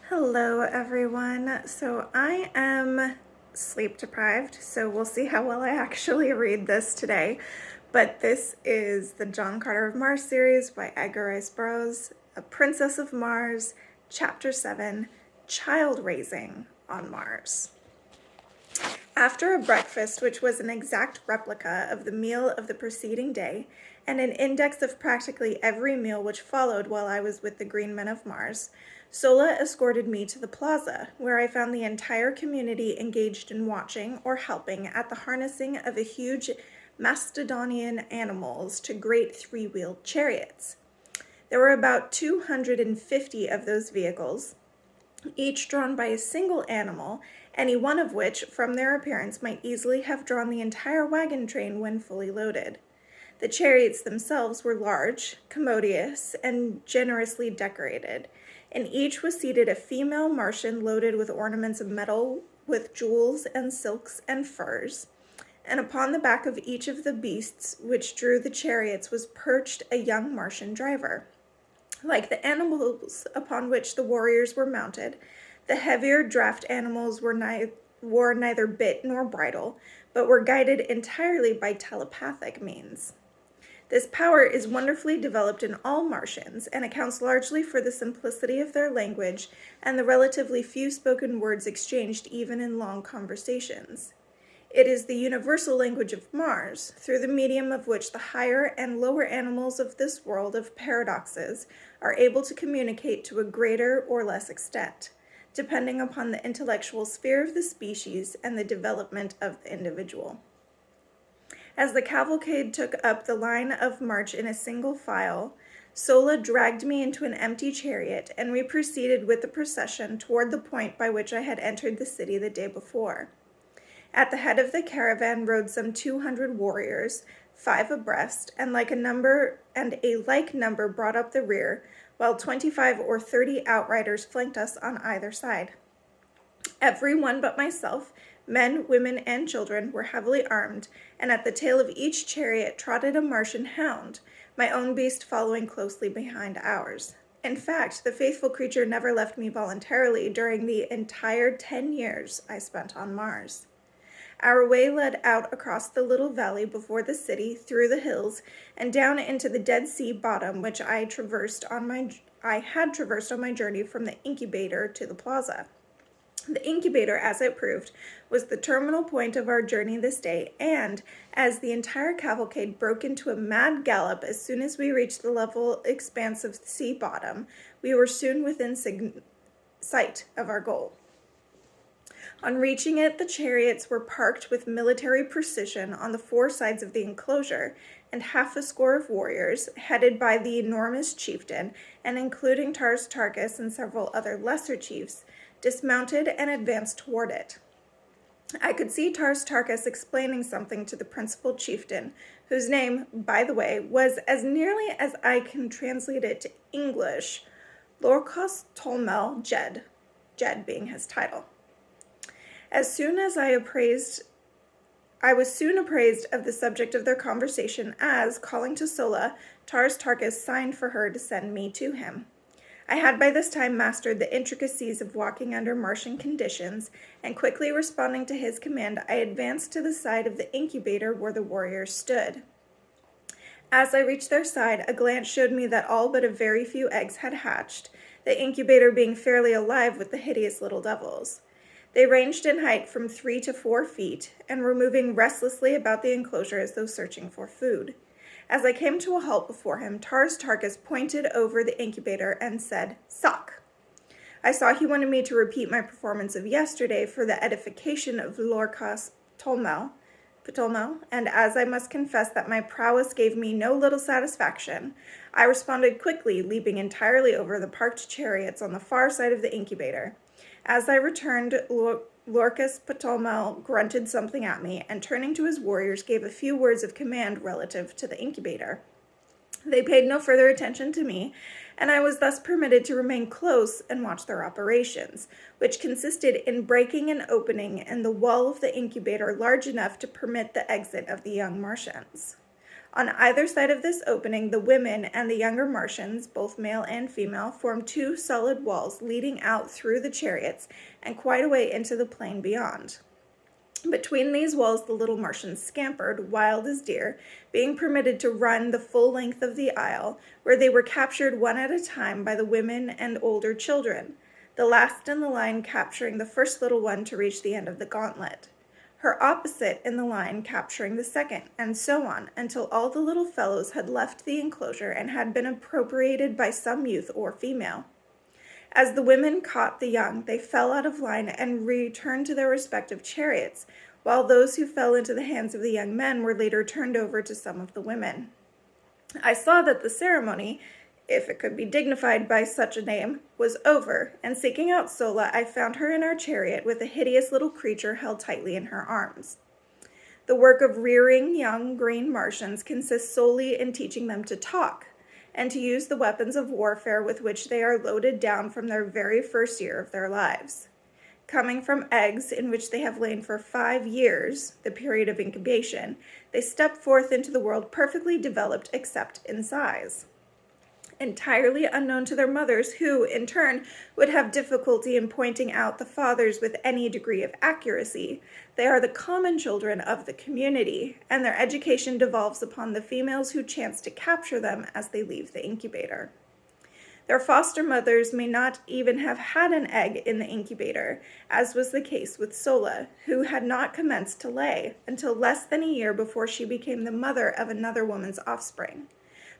Hello, everyone. So I am sleep deprived, so we'll see how well I actually read this today. But this is the John Carter of Mars series by Edgar Rice Burroughs, A Princess of Mars, Chapter 7, Child Raising on Mars. After a breakfast which was an exact replica of the meal of the preceding day, and an index of practically every meal which followed while I was with the Green Men of Mars, Sola escorted me to the plaza, where I found the entire community engaged in watching or helping at the harnessing of a huge Mastodonian animals to great three-wheeled chariots. There were about 250 of those vehicles, each drawn by a single animal, any one of which, from their appearance, might easily have drawn the entire wagon train when fully loaded. The chariots themselves were large, commodious, and generously decorated. In each was seated a female Martian loaded with ornaments of metal, with jewels and silks and furs. And upon the back of each of the beasts which drew the chariots was perched a young Martian driver. Like the animals upon which the warriors were mounted, the heavier draft animals wore neither bit nor bridle, but were guided entirely by telepathic means. This power is wonderfully developed in all Martians and accounts largely for the simplicity of their language and the relatively few spoken words exchanged even in long conversations. It is the universal language of Mars, through the medium of which the higher and lower animals of this world of paradoxes are able to communicate to a greater or less extent, depending upon the intellectual sphere of the species and the development of the individual. As the cavalcade took up the line of march in a single file, Sola dragged me into an empty chariot, and we proceeded with the procession toward the point by which I had entered the city the day before. At the head of the caravan rode some 200 warriors, 5 abreast, and a like number brought up the rear, while 25 or 30 outriders flanked us on either side. Every one but myself, men, women, and children, were heavily armed, and at the tail of each chariot trotted a Martian hound, my own beast following closely behind ours. In fact, the faithful creature never left me voluntarily during the entire 10 years I spent on Mars. Our way led out across the little valley before the city, through the hills, and down into the Dead Sea bottom, which I had traversed on my journey from the incubator to the plaza. The incubator, as it proved, was the terminal point of our journey this day, and as the entire cavalcade broke into a mad gallop as soon as we reached the level expanse of the sea bottom, we were soon within sight of our goal. On reaching it, the chariots were parked with military precision on the 4 sides of the enclosure, and half a score of warriors, headed by the enormous chieftain, and including Tars Tarkas and several other lesser chiefs, dismounted and advanced toward it. I could see Tars Tarkas explaining something to the principal chieftain, whose name, by the way, was, as nearly as I can translate it to English, Lorcos Tolmel Jed, Jed being his title. I was soon appraised of the subject of their conversation as, calling to Sola, Tars Tarkas signed for her to send me to him. I had by this time mastered the intricacies of walking under Martian conditions, and quickly responding to his command, I advanced to the side of the incubator where the warriors stood. As I reached their side, a glance showed me that all but a very few eggs had hatched, the incubator being fairly alive with the hideous little devils. They ranged in height from 3 to 4 feet, and were moving restlessly about the enclosure as though searching for food. As I came to a halt before him, Tars Tarkas pointed over the incubator and said, "Sock." I saw he wanted me to repeat my performance of yesterday for the edification of Lorcas Ptolmel, and as I must confess that my prowess gave me no little satisfaction, I responded quickly, leaping entirely over the parked chariots on the far side of the incubator. As I returned, Lorcas Ptolmel grunted something at me, and turning to his warriors, gave a few words of command relative to the incubator. They paid no further attention to me, and I was thus permitted to remain close and watch their operations, which consisted in breaking and opening in the wall of the incubator large enough to permit the exit of the young Martians. On either side of this opening, the women and the younger Martians, both male and female, formed two solid walls leading out through the chariots and quite a way into the plain beyond. Between these walls, the little Martians scampered, wild as deer, being permitted to run the full length of the aisle, where they were captured one at a time by the women and older children, the last in the line capturing the first little one to reach the end of the gauntlet, her opposite in the line capturing the second, and so on, until all the little fellows had left the enclosure and had been appropriated by some youth or female. As the women caught the young, they fell out of line and returned to their respective chariots, while those who fell into the hands of the young men were later turned over to some of the women. I saw that the ceremony, if it could be dignified by such a name, was over, and seeking out Sola, I found her in our chariot with a hideous little creature held tightly in her arms. The work of rearing young green Martians consists solely in teaching them to talk, and to use the weapons of warfare with which they are loaded down from their very first year of their lives. Coming from eggs in which they have lain for 5 years, the period of incubation, they step forth into the world perfectly developed except in size. Entirely unknown to their mothers, who, in turn, would have difficulty in pointing out the fathers with any degree of accuracy, they are the common children of the community, and their education devolves upon the females who chance to capture them as they leave the incubator. Their foster mothers may not even have had an egg in the incubator, as was the case with Sola, who had not commenced to lay until less than a year before she became the mother of another woman's offspring.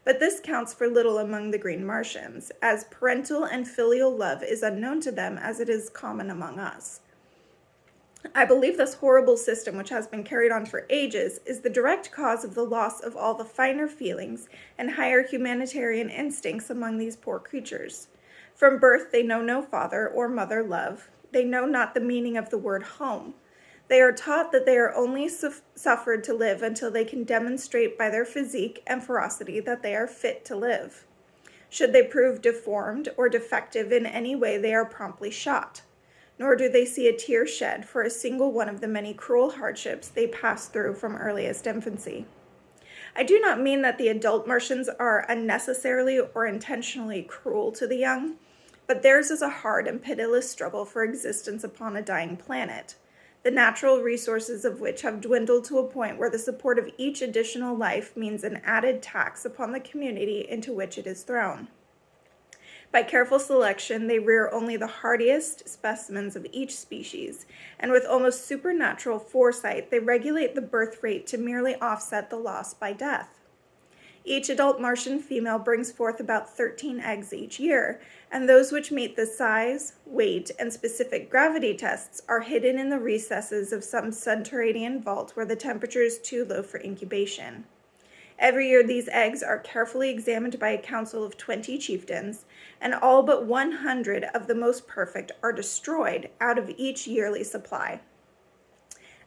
But this counts for little among the green Martians, as parental and filial love is unknown to them as it is common among us. I believe this horrible system, which has been carried on for ages, is the direct cause of the loss of all the finer feelings and higher humanitarian instincts among these poor creatures. From birth they know no father or mother love. They know not the meaning of the word home. They are taught that they are only suffered to live until they can demonstrate by their physique and ferocity that they are fit to live. Should they prove deformed or defective in any way, they are promptly shot. Nor do they see a tear shed for a single one of the many cruel hardships they pass through from earliest infancy. I do not mean that the adult Martians are unnecessarily or intentionally cruel to the young, but theirs is a hard and pitiless struggle for existence upon a dying planet, the natural resources of which have dwindled to a point where the support of each additional life means an added tax upon the community into which it is thrown. By careful selection, they rear only the hardiest specimens of each species, and with almost supernatural foresight, they regulate the birth rate to merely offset the loss by death. Each adult Martian female brings forth about 13 eggs each year, and those which meet the size, weight, and specific gravity tests are hidden in the recesses of some subterranean vault where the temperature is too low for incubation. Every year these eggs are carefully examined by a council of 20 chieftains, and all but 100 of the most perfect are destroyed out of each yearly supply.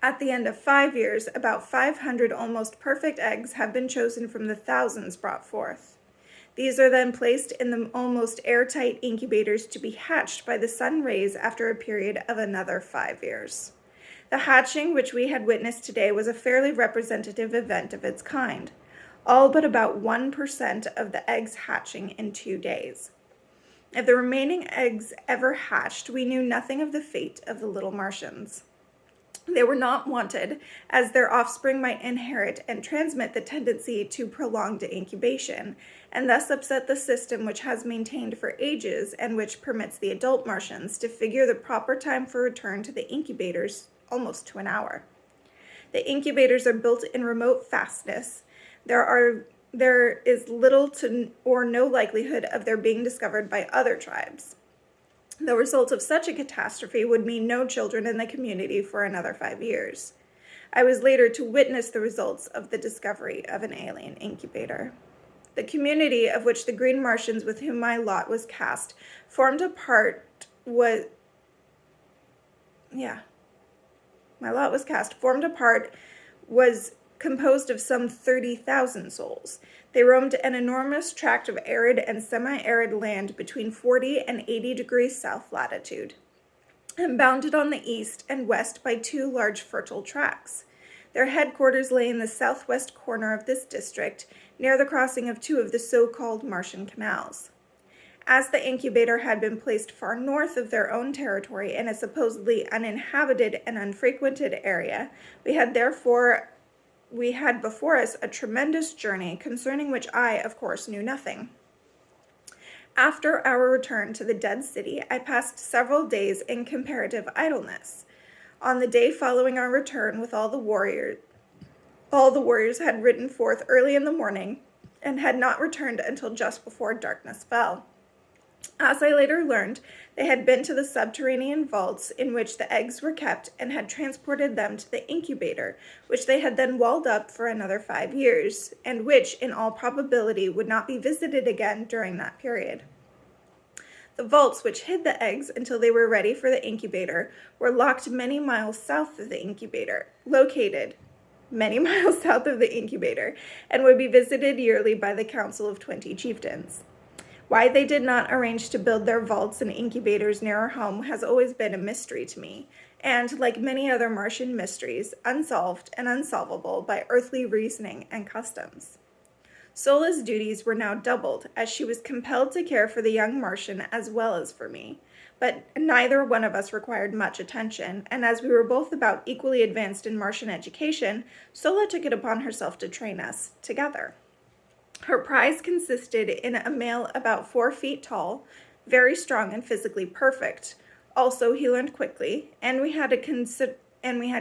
At the end of 5 years, about 500 almost perfect eggs have been chosen from the thousands brought forth. These are then placed in the almost airtight incubators to be hatched by the sun rays after a period of another 5 years. The hatching which we had witnessed today was a fairly representative event of its kind, all but about 1% of the eggs hatching in 2 days. If the remaining eggs ever hatched, we knew nothing of the fate of the little Martians. They were not wanted, as their offspring might inherit and transmit the tendency to prolonged incubation, and thus upset the system which has maintained for ages and which permits the adult Martians to figure the proper time for return to the incubators almost to an hour. The incubators are built in remote fastness. There is little to or no likelihood of their being discovered by other tribes. The result of such a catastrophe would mean no children in the community for another 5 years. I was later to witness the results of the discovery of an alien incubator. The community of which the green Martians with whom my lot was cast formed a part was composed of some 30,000 souls. They roamed an enormous tract of arid and semi-arid land between 40 and 80 degrees south latitude, and bounded on the east and west by 2 large fertile tracts. Their headquarters lay in the southwest corner of this district, near the crossing of two of the so-called Martian canals. As the incubator had been placed far north of their own territory in a supposedly uninhabited and unfrequented area, we had before us a tremendous journey concerning which I, of course, knew nothing. After our return to the dead city, I passed several days in comparative idleness. On the day following our return with all the warriors had ridden forth early in the morning and had not returned until just before darkness fell. As I later learned, they had been to the subterranean vaults in which the eggs were kept and had transported them to the incubator, which they had then walled up for another 5 years, and which, in all probability, would not be visited again during that period. The vaults which hid the eggs until they were ready for the incubator were located many miles south of the incubator, and would be visited yearly by the Council of 20 Chieftains. Why they did not arrange to build their vaults and incubators nearer home has always been a mystery to me, and, like many other Martian mysteries, unsolved and unsolvable by earthly reasoning and customs. Sola's duties were now doubled, as she was compelled to care for the young Martian as well as for me, but neither one of us required much attention, and as we were both about equally advanced in Martian education, Sola took it upon herself to train us together. Her prize consisted in a male about 4 feet tall, very strong and physically perfect. Also, he learned quickly, and we had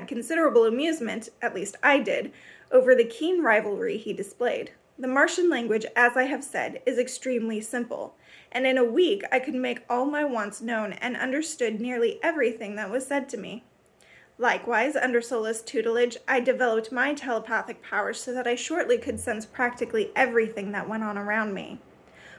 considerable amusement, at least I did, over the keen rivalry he displayed. The Martian language, as I have said, is extremely simple, and in a week I could make all my wants known and understood nearly everything that was said to me. Likewise, under Sola's tutelage, I developed my telepathic powers so that I shortly could sense practically everything that went on around me.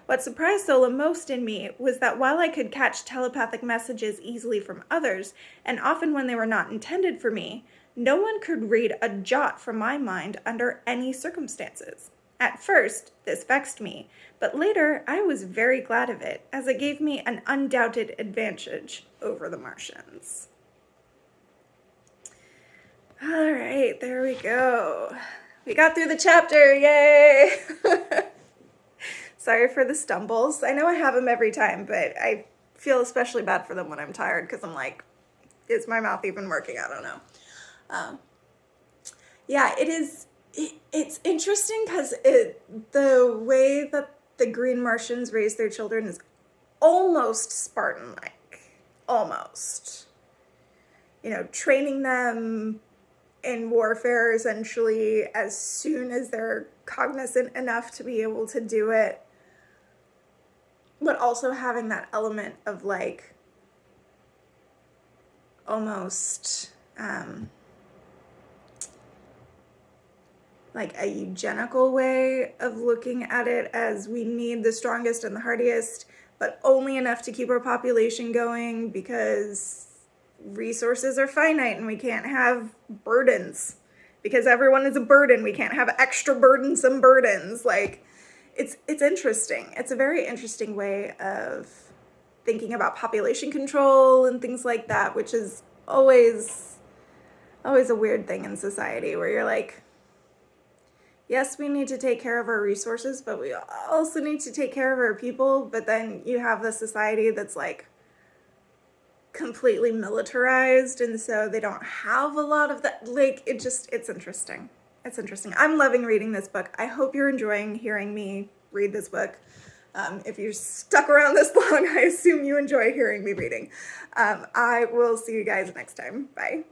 What surprised Sola most in me was that while I could catch telepathic messages easily from others, and often when they were not intended for me, no one could read a jot from my mind under any circumstances. At first, this vexed me, but later I was very glad of it, as it gave me an undoubted advantage over the Martians. All right, there we go. We got through the chapter, yay! Sorry for the stumbles. I know I have them every time, but I feel especially bad for them when I'm tired because I'm like, is my mouth even working? I don't know. Yeah, it is. It's interesting because the way that the Green Martians raise their children is almost Spartan-like. Almost. You know, training them in warfare essentially as soon as they're cognizant enough to be able to do it, but also having that element of like almost like a eugenical way of looking at it, as we need the strongest and the hardiest, but only enough to keep our population going because resources are finite and we can't have burdens because everyone is a burden. We can't have extra burdensome burdens. Like, it's interesting. It's a very interesting way of thinking about population control and things like that, which is always a weird thing in society where you're like, yes, we need to take care of our resources, but we also need to take care of our people. But then you have the society that's like completely militarized, and so they don't have a lot of that. Like, it's interesting. It's interesting. I'm loving reading this book. I hope you're enjoying hearing me read this book. If you're stuck around this long, I assume you enjoy hearing me reading. I will see you guys next time. Bye.